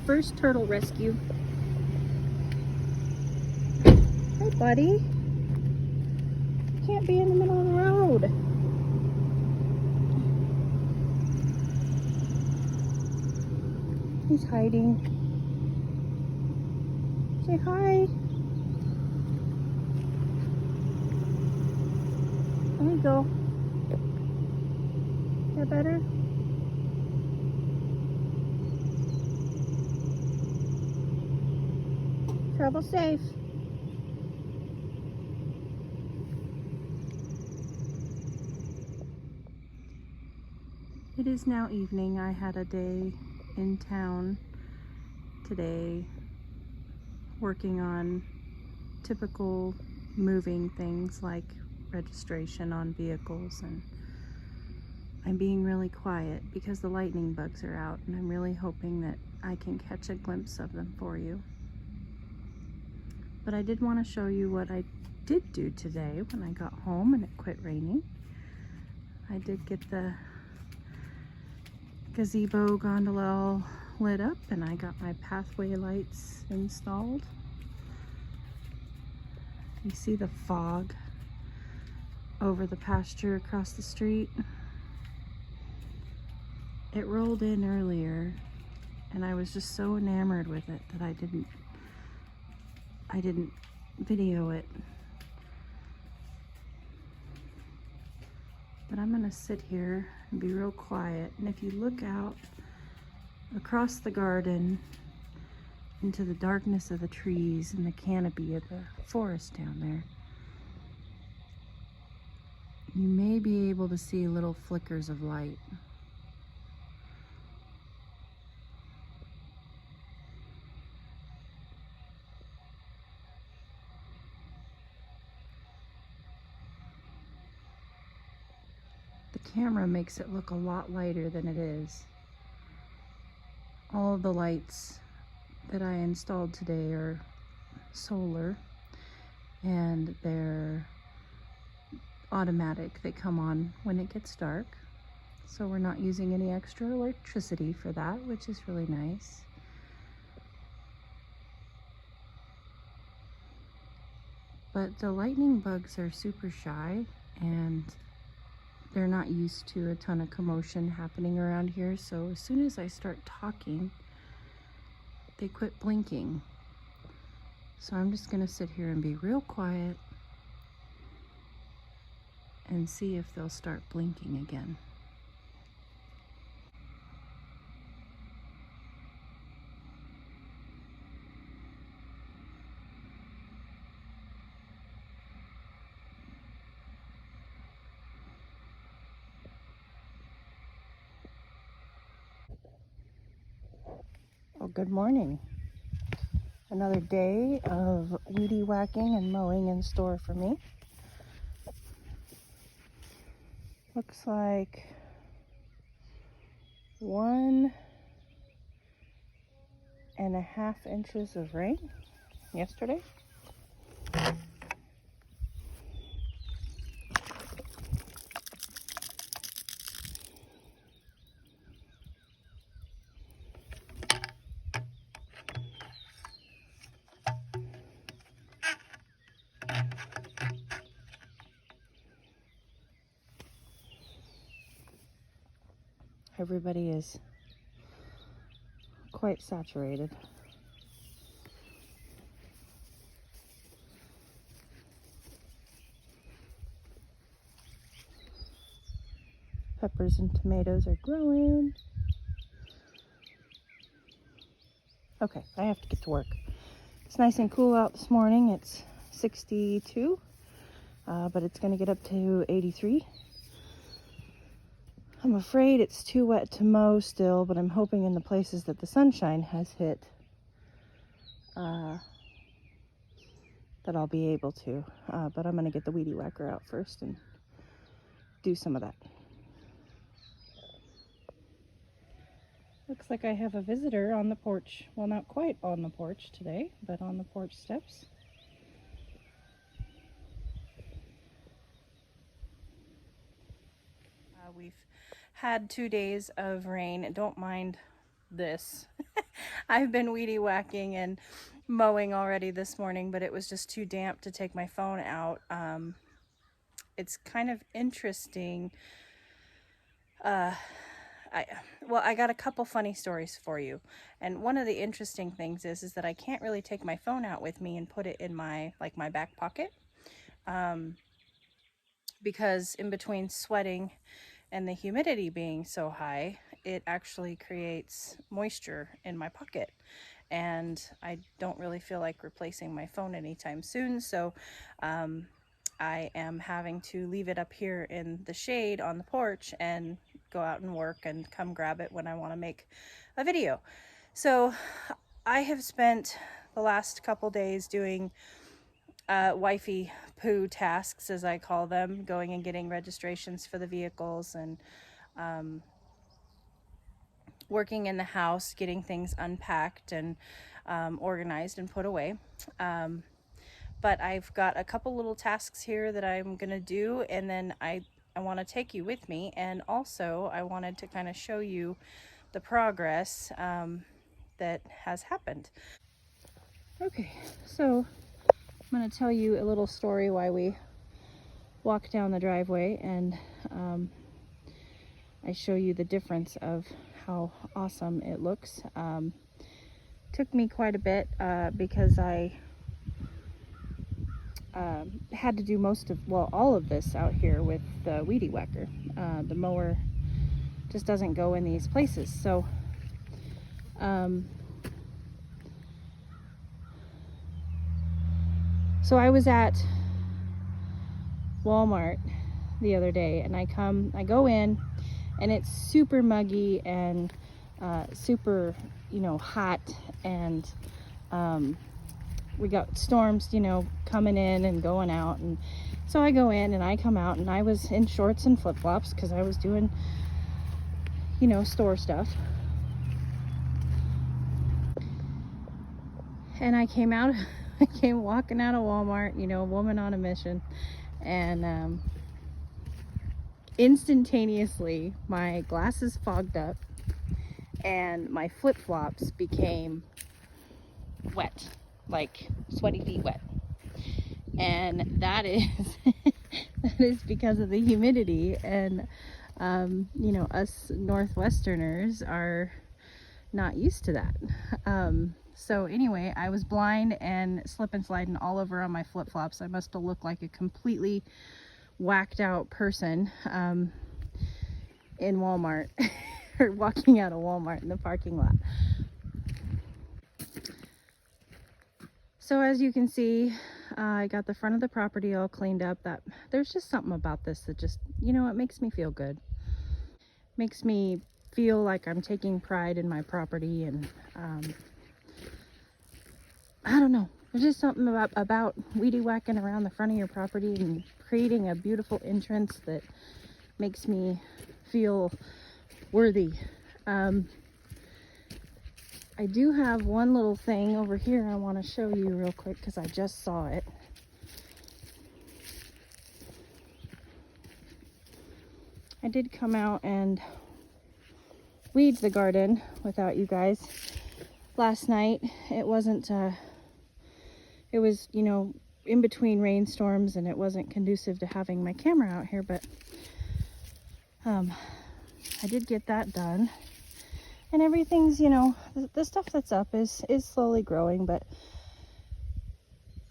first turtle rescue. Hey, buddy. You can't be in the middle of the road. He's hiding. Say hi. There you go. Is that better? Travel safe. It is now evening. I had a day in town today working on typical moving things like registration on vehicles, and I'm being really quiet because the lightning bugs are out, and I'm really hoping that I can catch a glimpse of them for you. But I did want to show you what I did do today when I got home and it quit raining. I did get the gazebo gondola all lit up, and I got my pathway lights installed. You see the fog over the pasture across the street? It rolled in earlier, and I was just so enamored with it that I didn't video it. But I'm gonna sit here and be real quiet, and if you look out across the garden into the darkness of the trees and the canopy of the forest down there, you may be able to see little flickers of light. The camera makes it look a lot lighter than it is. All of the lights that I installed today are solar, and they're automatic. They come on when it gets dark, so we're not using any extra electricity for that, which is really nice. But the lightning bugs are super shy, and they're not used to a ton of commotion happening around here, so as soon as I start talking, they quit blinking. So I'm just gonna sit here and be real quiet and see if they'll start blinking again. Well, good morning. Another day of weedy whacking and mowing in store for me. Looks like 1.5 inches of rain yesterday. Everybody is quite saturated. Peppers and tomatoes are growing. Okay, I have to get to work. It's nice and cool out this morning. It's 62, but it's going to get up to 83. I'm afraid it's too wet to mow still, but I'm hoping in the places that the sunshine has hit that I'll be able to. But I'm going to get the weedy whacker out first and do some of that. Looks like I have a visitor on the porch. Well, not quite on the porch today, but on the porch steps. We've had 2 days of rain. Don't mind this. I've been weedy whacking and mowing already this morning, but it was just too damp to take my phone out. It's kind of interesting. I got a couple funny stories for you. And one of the interesting things is that I can't really take my phone out with me and put it in my back pocket. Because in between sweating and the humidity being so high, it actually creates moisture in my pocket. And I don't really feel like replacing my phone anytime soon. So I am having to leave it up here in the shade on the porch and go out and work and come grab it when I want to make a video. So I have spent the last couple days doing wifey poo tasks, as I call them, going and getting registrations for the vehicles and working in the house, getting things unpacked and organized and put away. But I've got a couple little tasks here that I'm gonna do, and then I want to take you with me, and also I wanted to kind of show you the progress that has happened. Okay, so I'm going to tell you a little story why we walk down the driveway, and I show you the difference of how awesome it looks. Took me quite a bit because I had to do all of this out here with the weedy whacker. The mower just doesn't go in these places. So I was at Walmart the other day, and I go in, and it's super muggy and super, hot, and we got storms, coming in and going out. And so I go in and I come out, and I was in shorts and flip-flops because I was doing, store stuff. And I came walking out of Walmart, a woman on a mission, and instantaneously my glasses fogged up and my flip-flops became wet, like sweaty feet wet. And that is that is because of the humidity. And us Northwesterners are not used to that. So anyway, I was blind and slip and sliding all over on my flip-flops. I must have looked like a completely whacked out person in Walmart or walking out of Walmart in the parking lot. So as you can see, I got the front of the property all cleaned up. That there's just something about this that just, it makes me feel good. Makes me feel like I'm taking pride in my property, and I don't know. There's just something about weedy whacking around the front of your property and creating a beautiful entrance that makes me feel worthy. I do have one little thing over here I want to show you real quick because I just saw it. I did come out and weed the garden without you guys last night. It wasn't, it was, in between rainstorms, and it wasn't conducive to having my camera out here, but I did get that done. And everything's, the stuff that's up is slowly growing, but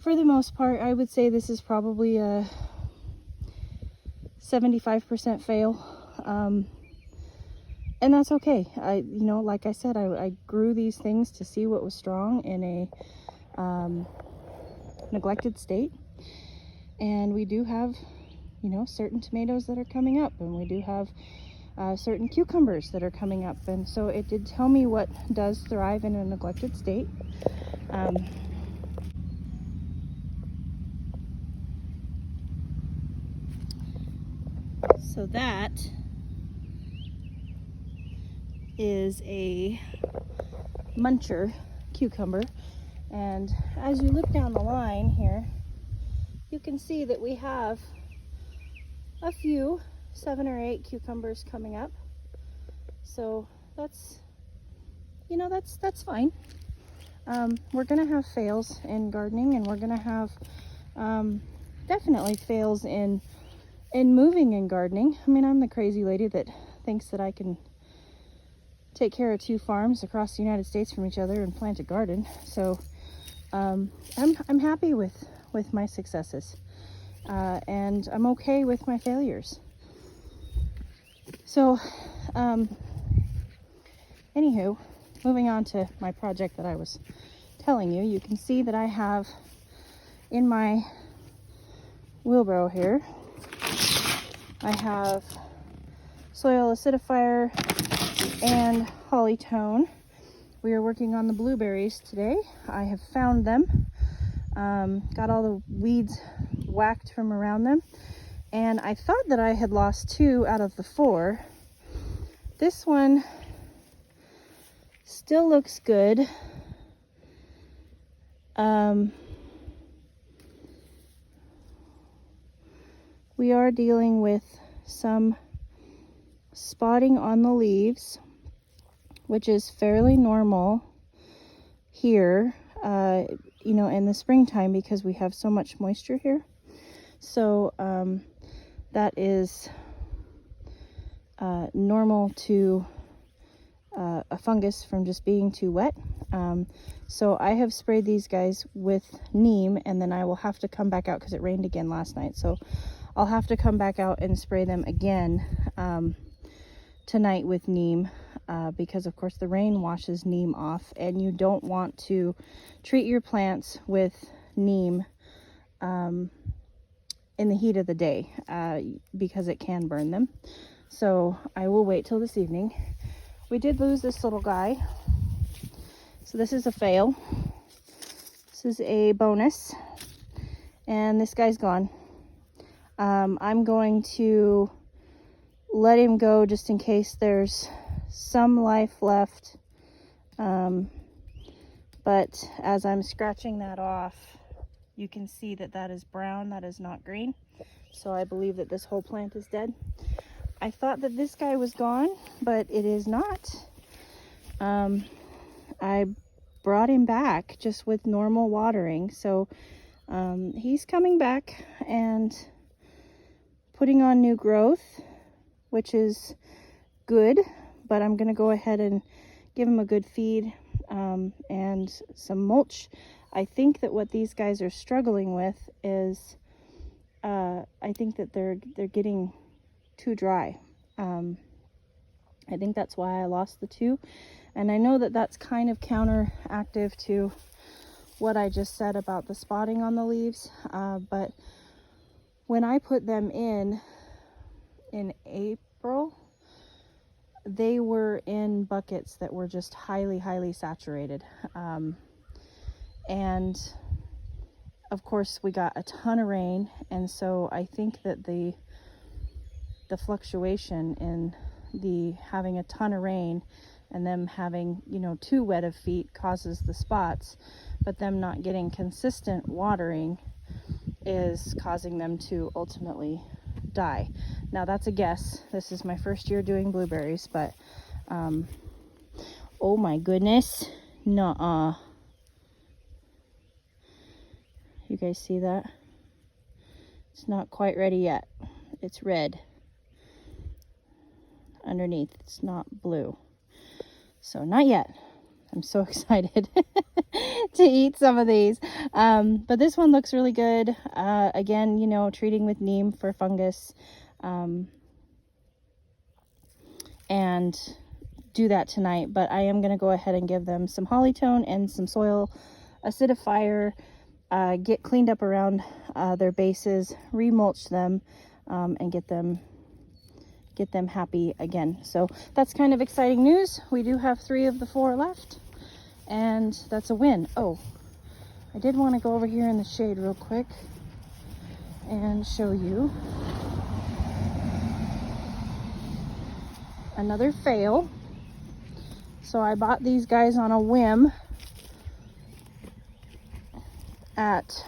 for the most part, I would say this is probably a 75% fail. And that's okay. Like I said, I grew these things to see what was strong in a neglected state. And we do have, certain tomatoes that are coming up, and we do have certain cucumbers that are coming up. And so it did tell me what does thrive in a neglected state. So that is a muncher cucumber. And as you look down the line here, you can see that we have a few 7 or 8 cucumbers coming up. So that's you know, that's fine. We're gonna have fails in gardening, and we're gonna have definitely fails in moving and gardening. I mean, I'm the crazy lady that thinks that I can take care of 2 farms across the United States from each other and plant a garden. So I'm happy with my successes, and I'm okay with my failures. So anywho, moving on to my project that I was telling you, you can see that I have in my wheelbarrow here, I have soil acidifier and hollytone. We are working on the blueberries today. I have found them, got all the weeds whacked from around them, and I thought that I had lost 2 out of the 4. This one still looks good. We are dealing with some spotting on the leaves, which is fairly normal here, you know, in the springtime because we have so much moisture here. So that is normal to a fungus from just being too wet. So I have sprayed these guys with neem, and then I will have to come back out because it rained again last night. So I'll have to come back out and spray them again tonight with neem, because of course the rain washes neem off, and you don't want to treat your plants with neem in the heat of the day, because it can burn them. So I will wait till this evening. We did lose this little guy, so this is a fail. This is a bonus, and this guy's gone. I'm going to let him go just in case there's some life left, but as I'm scratching that off, you can see that that is brown, that is not green. So I believe that this whole plant is dead. I thought that this guy was gone, but it is not. I brought him back just with normal watering, so he's coming back and putting on new growth, which is good, but I'm going to go ahead and give him a good feed and some mulch. I think that what these guys are struggling with is I think that they're getting too dry. I think that's why I lost the 2, and I know that that's kind of counteractive to what I just said about the spotting on the leaves, but when I put them in April, they were in buckets that were just highly saturated, and of course we got a ton of rain, and so I think that the fluctuation in the having a ton of rain and them having, you know, too wet of feet causes the spots, but them not getting consistent watering is causing them to ultimately die. Now that's a guess. This is my first year doing blueberries, but oh my goodness, nuh-uh. You guys see that? It's not quite ready yet. It's red underneath, it's not blue. So not yet. I'm so excited to eat some of these. But this one looks really good. Again, you know, treating with neem for fungus. And do that tonight. But I am going to go ahead and give them some hollytone and some soil acidifier. Get cleaned up around their bases, remulch them, and get them happy again. So that's kind of exciting news. We do have 3 of the 4 left, and that's a win. Oh, I did want to go over here in the shade real quick and show you another fail. So I bought these guys on a whim at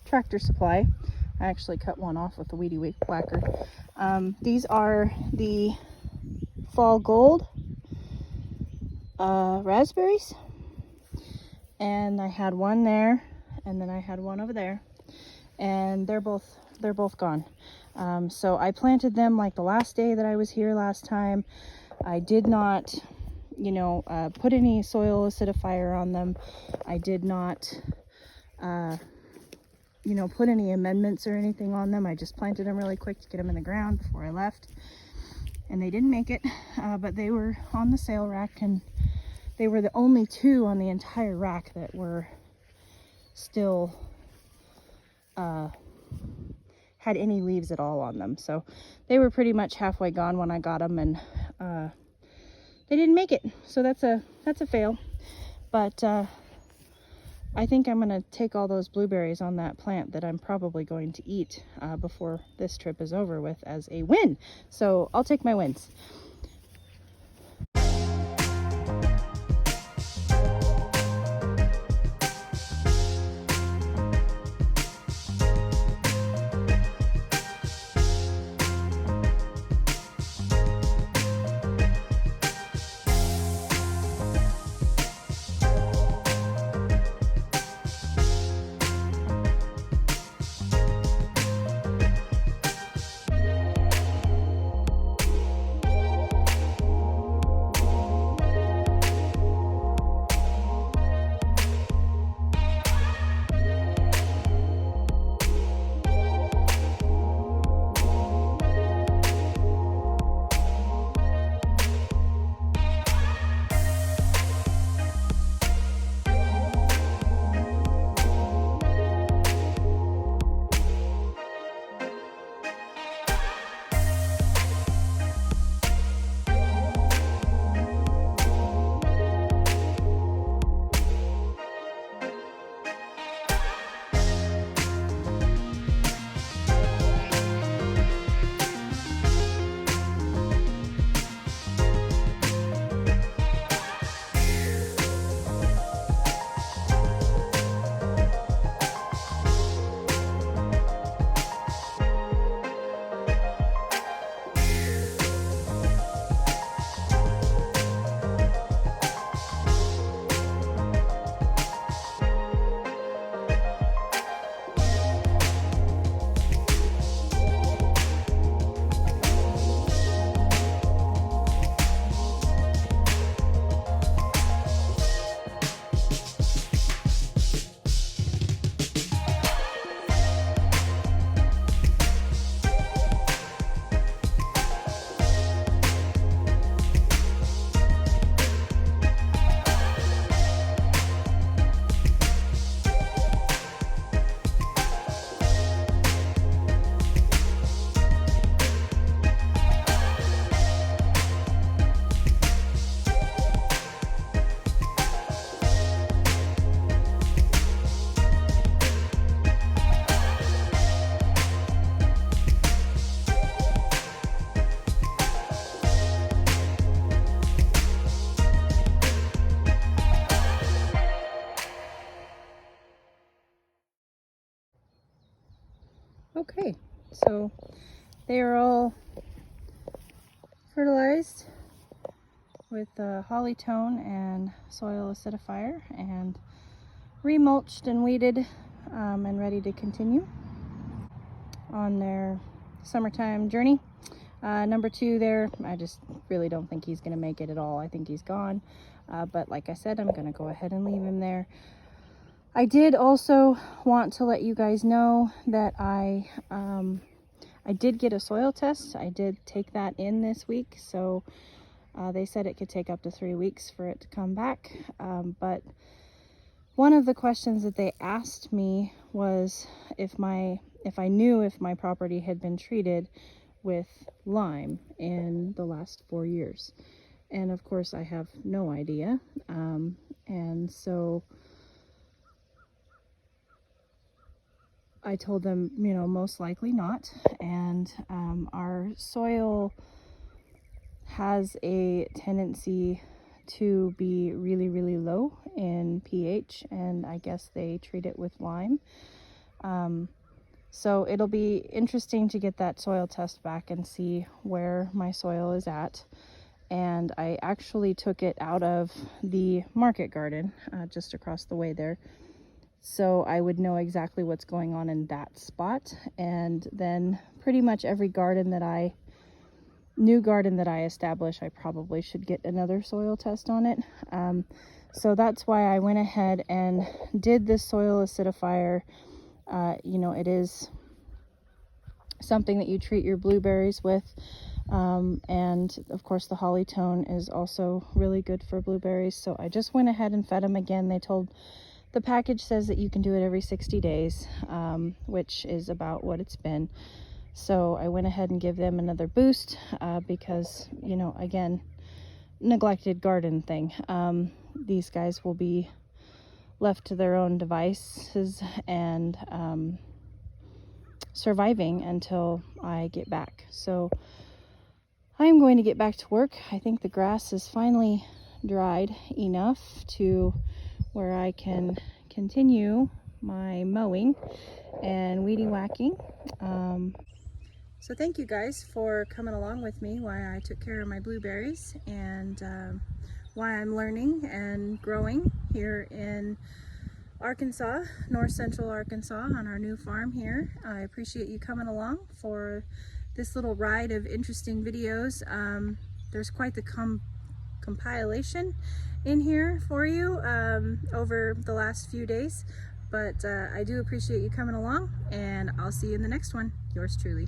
Tractor Supply. I actually cut one off with the weedy whacker. These are the Fall Gold. raspberries, and I had one there, and then I had one over there, and they're both gone. So I planted them like the last day that I was here last time. I did not, put any soil acidifier on them. I did not, put any amendments or anything on them. I just planted them really quick to get them in the ground before I left. And they didn't make it, but they were on the sale rack, and they were the only two on the entire rack that were still had any leaves at all on them. So they were pretty much halfway gone when I got them, and they didn't make it. So that's a fail. But I think I'm gonna take all those blueberries on that plant that I'm probably going to eat before this trip is over with as a win. So I'll take my wins. Okay, so they are all fertilized with holly-tone and soil acidifier, and remulched and weeded, and ready to continue on their summertime journey. Number 2 there, I just really don't think he's going to make it at all. I think he's gone, but like I said, I'm going to go ahead and leave him there. I did also want to let you guys know that I did get a soil test. I did take that in this week, so they said it could take up to 3 weeks for it to come back. But one of the questions that they asked me was if I knew if my property had been treated with lime in the last 4 years. And of course I have no idea. And so I told them, most likely not. And our soil has a tendency to be really, really low in pH, and I guess they treat it with lime. So it'll be interesting to get that soil test back and see where my soil is at. and I actually took it out of the market garden just across the way there, so I would know exactly what's going on in that spot. And then pretty much every new garden that I establish, I probably should get another soil test on it. So that's why I went ahead and did this soil acidifier. You know, it is something that you treat your blueberries with. And of course the holly tone is also really good for blueberries. So I just went ahead and fed them again. The package says that you can do it every 60 days, which is about what it's been. So I went ahead and give them another boost because, you know, again, neglected garden thing. These guys will be left to their own devices and surviving until I get back. So I'm going to get back to work. I think the grass is finally dried enough to where I can continue my mowing and weedy whacking. So thank you guys for coming along with me while I took care of my blueberries, and why I'm learning and growing here in Arkansas, north central Arkansas, on our new farm here. I appreciate you coming along for this little ride of interesting videos. There's quite the compilation in here for you over the last few days, but I do appreciate you coming along, and I'll see you in the next one. Yours truly.